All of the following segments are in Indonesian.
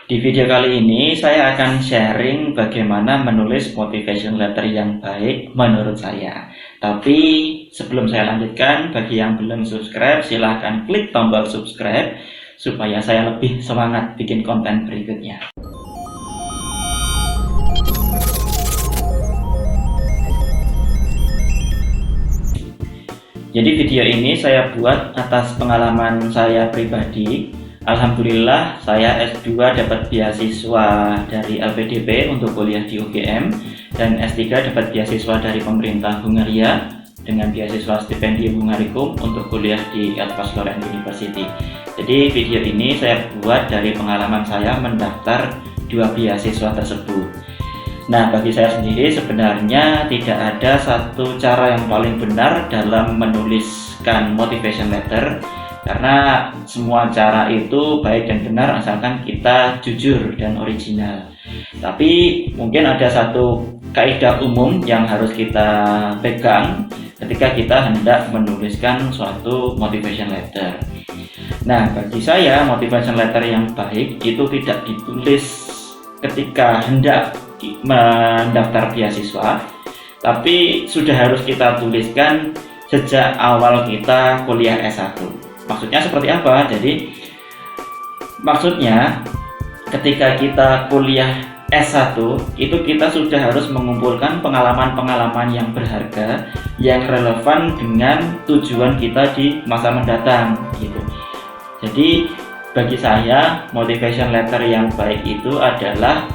Di video kali ini saya akan sharing bagaimana menulis motivation letter yang baik menurut saya. Tapi sebelum saya lanjutkan, bagi yang belum subscribe silahkan klik tombol subscribe supaya saya lebih semangat bikin konten berikutnya. Jadi video ini saya buat atas pengalaman saya pribadi. Alhamdulillah saya S2 dapat beasiswa dari LPDP untuk kuliah di UGM dan S3 dapat beasiswa dari pemerintah Hungaria dengan beasiswa stipendium Hungarikum untuk kuliah di Eötvös Loránd University. Jadi video ini saya buat dari pengalaman saya mendaftar dua beasiswa tersebut. Nah, bagi saya sendiri sebenarnya tidak ada satu cara yang paling benar dalam menuliskan motivation letter, karena semua cara itu baik dan benar asalkan kita jujur dan original. Tapi mungkin ada satu kaidah umum yang harus kita pegang ketika kita hendak menuliskan suatu motivation letter. Nah, bagi saya motivation letter yang baik itu tidak ditulis ketika hendak mendaftar beasiswa, tapi sudah harus kita tuliskan sejak awal kita kuliah S1. Maksudnya seperti apa? Jadi maksudnya ketika kita kuliah S1 itu kita sudah harus mengumpulkan pengalaman-pengalaman yang berharga yang relevan dengan tujuan kita di masa mendatang gitu. Jadi bagi saya motivation letter yang baik itu adalah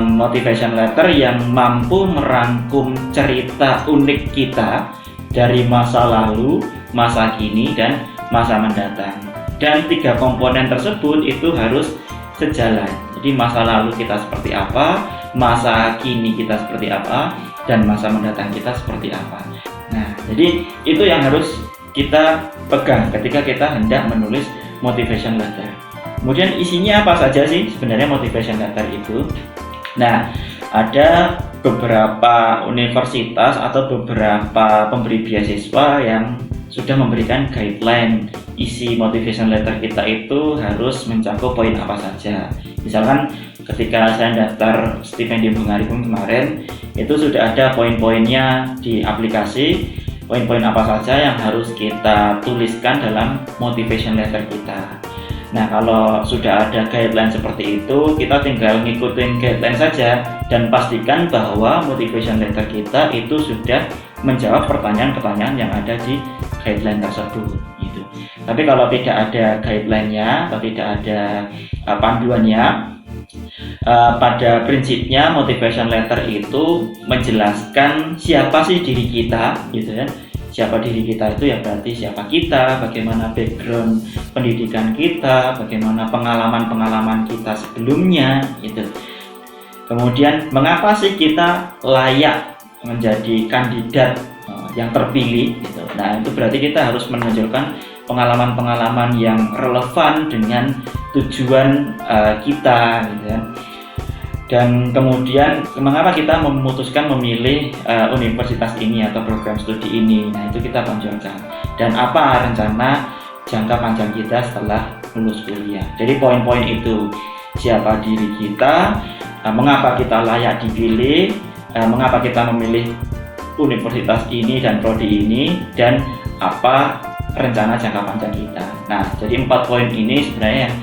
motivation letter yang mampu merangkum cerita unik kita dari masa lalu, masa kini, dan masa mendatang. Dan tiga komponen tersebut itu harus sejalan. Jadi masa lalu kita seperti apa, masa kini kita seperti apa, dan masa mendatang kita seperti apa. Nah, jadi itu yang harus kita pegang ketika kita hendak menulis motivation letter. Kemudian isinya apa saja sih sebenarnya motivation letter itu? Nah, ada beberapa universitas atau beberapa pemberi beasiswa yang sudah memberikan guideline isi motivation letter kita itu harus mencakup poin apa saja. Misalkan ketika saya daftar stipendium Hungarikum kemarin, itu sudah ada poin-poinnya di aplikasi, poin-poin apa saja yang harus kita tuliskan dalam motivation letter kita. Nah, kalau sudah ada guideline seperti itu, kita tinggal ngikutin guideline saja dan pastikan bahwa motivation letter kita itu sudah menjawab pertanyaan-pertanyaan yang ada di guideline tersebut gitu. Tapi kalau tidak ada guideline-nya atau tidak ada panduannya, pada prinsipnya motivation letter itu menjelaskan siapa sih diri kita gitu ya. Siapa diri kita itu ya berarti siapa kita, bagaimana background pendidikan kita, bagaimana pengalaman-pengalaman kita sebelumnya gitu. Kemudian mengapa sih kita layak menjadi kandidat yang terpilih gitu. Nah, itu berarti kita harus menunjukkan pengalaman-pengalaman yang relevan dengan tujuan kita gitu ya. Dan kemudian mengapa kita memutuskan memilih universitas ini atau program studi ini. Nah, itu kita tonjolkan. Dan apa rencana jangka panjang kita setelah lulus kuliah. Jadi poin-poin itu, siapa diri kita, mengapa kita layak dipilih, mengapa kita memilih universitas ini dan prodi ini, dan apa rencana jangka panjang kita. Nah, jadi 4 poin ini sebenarnya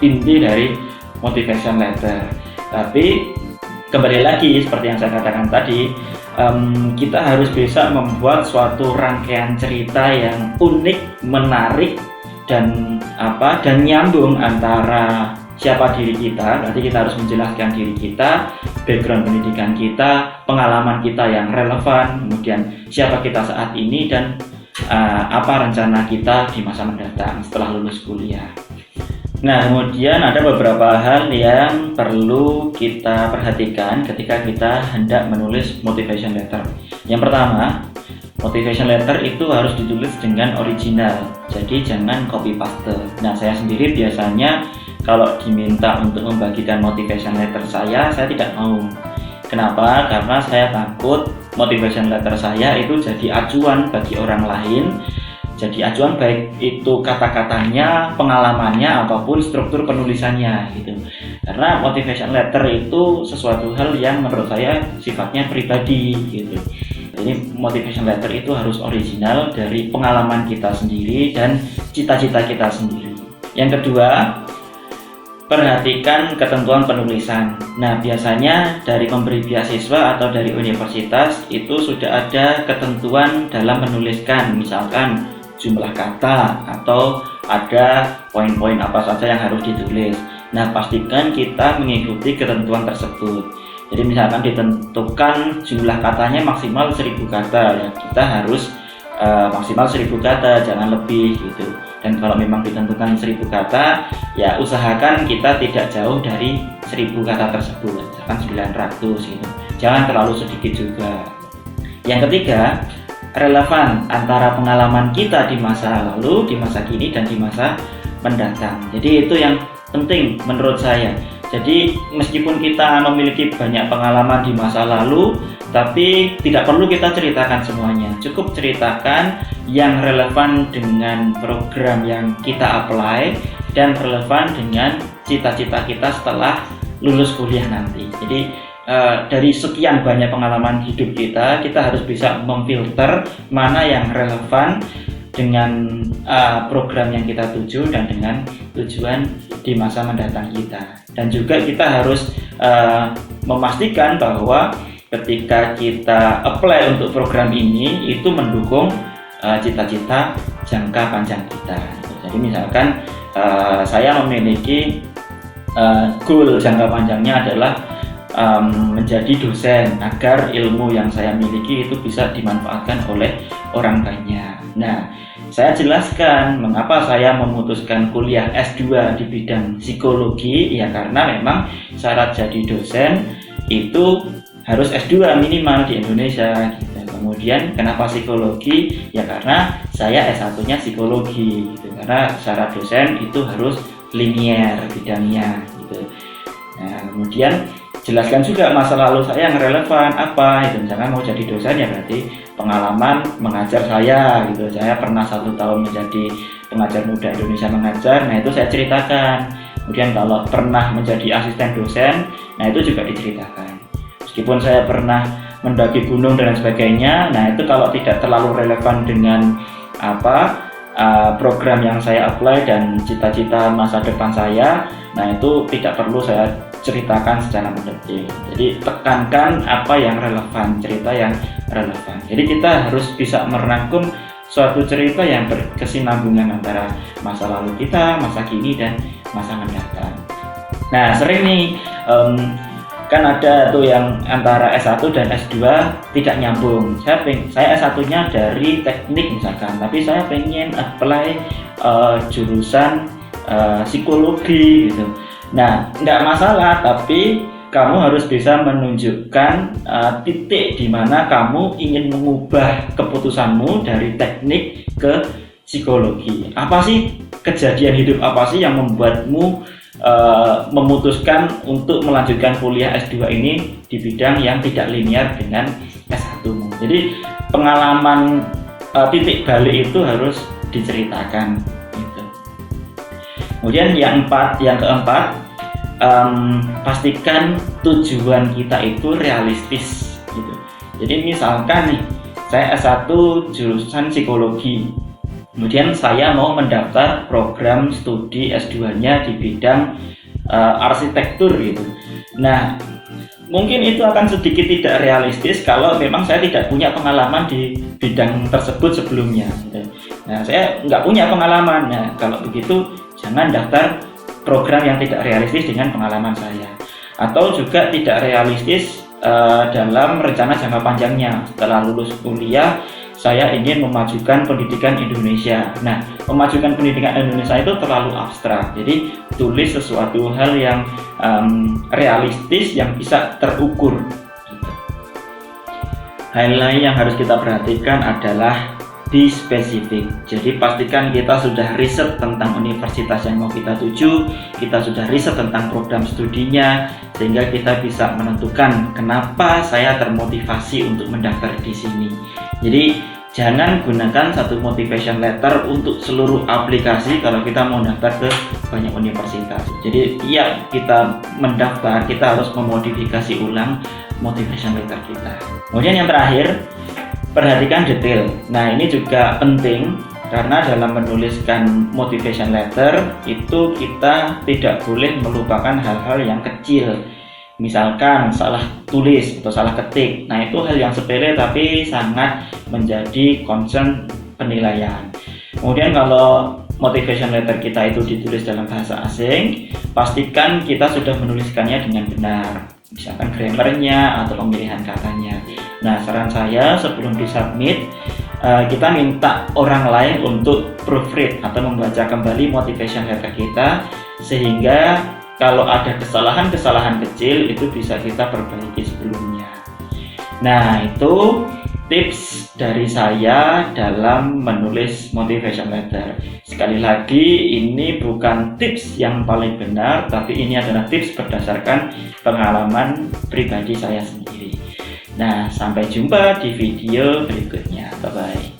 inti dari motivation letter. Tapi kembali lagi seperti yang saya katakan tadi, kita harus bisa membuat suatu rangkaian cerita yang unik, menarik, dan nyambung antara siapa diri kita. Berarti kita harus menjelaskan diri kita, background pendidikan kita, pengalaman kita yang relevan, kemudian siapa kita saat ini, dan apa rencana kita di masa mendatang setelah lulus kuliah. Nah, kemudian ada beberapa hal yang perlu kita perhatikan ketika kita hendak menulis motivation letter. Yang pertama, motivation letter itu harus ditulis dengan original, jadi jangan copy paste. Nah, saya sendiri biasanya kalau diminta untuk membagikan motivation letter saya tidak mau. Kenapa? Karena saya takut motivation letter saya itu jadi acuan bagi orang lain. Jadi acuan baik itu kata-katanya, pengalamannya, ataupun struktur penulisannya gitu. Karena motivation letter itu sesuatu hal yang menurut saya sifatnya pribadi gitu. Jadi motivation letter itu harus original dari pengalaman kita sendiri dan cita-cita kita sendiri. Yang kedua, perhatikan ketentuan penulisan. Nah, biasanya dari pemberi beasiswa atau dari universitas itu sudah ada ketentuan dalam menuliskan, misalkan jumlah kata atau ada poin-poin apa saja yang harus ditulis. Nah, pastikan kita mengikuti ketentuan tersebut. Jadi misalkan ditentukan jumlah katanya maksimal 1000 kata, ya kita harus maksimal 1000 kata, jangan lebih gitu. Dan kalau memang ditentukan 1000 kata, ya usahakan kita tidak jauh dari 1000 kata tersebut, misalkan 900 gitu. Jangan terlalu sedikit juga. Yang ketiga, relevan antara pengalaman kita di masa lalu, di masa kini, dan di masa mendatang. Jadi itu yang penting menurut saya. Jadi meskipun kita memiliki banyak pengalaman di masa lalu, tapi tidak perlu kita ceritakan semuanya. Cukup ceritakan yang relevan dengan program yang kita apply dan relevan dengan cita-cita kita setelah lulus kuliah nanti. Jadi dari sekian banyak pengalaman hidup kita harus bisa memfilter mana yang relevan dengan program yang kita tuju dan dengan tujuan di masa mendatang kita. Dan juga kita harus memastikan bahwa ketika kita apply untuk program ini itu mendukung cita-cita jangka panjang kita. Jadi misalkan saya memiliki goal jangka panjangnya adalah menjadi dosen agar ilmu yang saya miliki itu bisa dimanfaatkan oleh orang banyak. Nah, saya jelaskan mengapa saya memutuskan kuliah S2 di bidang psikologi, ya karena memang syarat jadi dosen itu harus S2 minimal di Indonesia gitu. Kemudian kenapa psikologi? Ya karena saya S1-nya psikologi gitu. Karena syarat dosen itu harus linier bidangnya gitu. Nah, kemudian jelaskan juga masa lalu saya yang relevan apa itu. Misalkan mau jadi dosen ya berarti pengalaman mengajar saya gitu. Saya pernah 1 tahun menjadi pengajar muda Indonesia mengajar. Nah, itu saya ceritakan. Kemudian kalau pernah menjadi asisten dosen, nah itu juga diceritakan. Meskipun saya pernah mendaki gunung dan sebagainya, nah itu kalau tidak terlalu relevan dengan program yang saya apply dan cita-cita masa depan saya, nah itu tidak perlu saya ceritakan secara mendetil. Jadi tekankan apa yang relevan, cerita yang relevan. Jadi kita harus bisa merangkum suatu cerita yang berkesinambungan antara masa lalu kita, masa kini, dan masa mendatang. Nah, sering nih kan ada tuh yang antara S1 dan S2 tidak nyambung. Saya S1-nya dari teknik misalkan, tapi saya pengen apply jurusan psikologi gitu. Nah, nggak masalah, tapi kamu harus bisa menunjukkan titik di mana kamu ingin mengubah keputusanmu dari teknik ke psikologi. Apa sih kejadian hidup apa sih yang membuatmu memutuskan untuk melanjutkan kuliah S2 ini di bidang yang tidak linear dengan S1-mu. Jadi pengalaman titik balik itu harus diceritakan gitu. Kemudian yang keempat, pastikan tujuan kita itu realistis gitu. Jadi misalkan nih, saya S1 jurusan psikologi. Kemudian saya mau mendaftar program studi S2-nya di bidang arsitektur gitu. Nah, mungkin itu akan sedikit tidak realistis kalau memang saya tidak punya pengalaman di bidang tersebut sebelumnya gitu. Nah, saya nggak punya pengalaman. Nah, kalau begitu jangan daftar program yang tidak realistis dengan pengalaman saya. Atau juga tidak realistis dalam rencana jangka panjangnya. Setelah lulus kuliah, saya ingin memajukan pendidikan Indonesia. Nah, memajukan pendidikan Indonesia itu terlalu abstrak. Jadi, tulis sesuatu hal yang realistis yang bisa terukur. Hal lain yang harus kita perhatikan adalah be spesifik. Jadi, pastikan kita sudah riset tentang universitas yang mau kita tuju, kita sudah riset tentang program studinya, sehingga kita bisa menentukan kenapa saya termotivasi untuk mendaftar di sini. Jadi Jangan gunakan satu motivation letter untuk seluruh aplikasi kalau kita mau daftar ke banyak universitas. Jadi tiap kita mendaftar, kita harus memodifikasi ulang motivation letter kita. Kemudian yang terakhir, perhatikan detail. Nah, ini juga penting karena dalam menuliskan motivation letter itu kita tidak boleh melupakan hal-hal yang kecil. Misalkan salah tulis atau salah ketik, nah itu hal yang sepele tapi sangat menjadi concern penilaian. Kemudian kalau motivation letter kita itu ditulis dalam bahasa asing, pastikan kita sudah menuliskannya dengan benar, misalkan grammarnya atau pemilihan katanya. Nah, saran saya sebelum disubmit, kita minta orang lain untuk proofread atau membaca kembali motivation letter kita, sehingga kalau ada kesalahan-kesalahan kecil itu bisa kita perbaiki sebelumnya. Nah, itu tips dari saya dalam menulis motivation letter. Sekali lagi, ini bukan tips yang paling benar, tapi ini adalah tips berdasarkan pengalaman pribadi saya sendiri. Nah, sampai jumpa di video berikutnya. Bye-bye.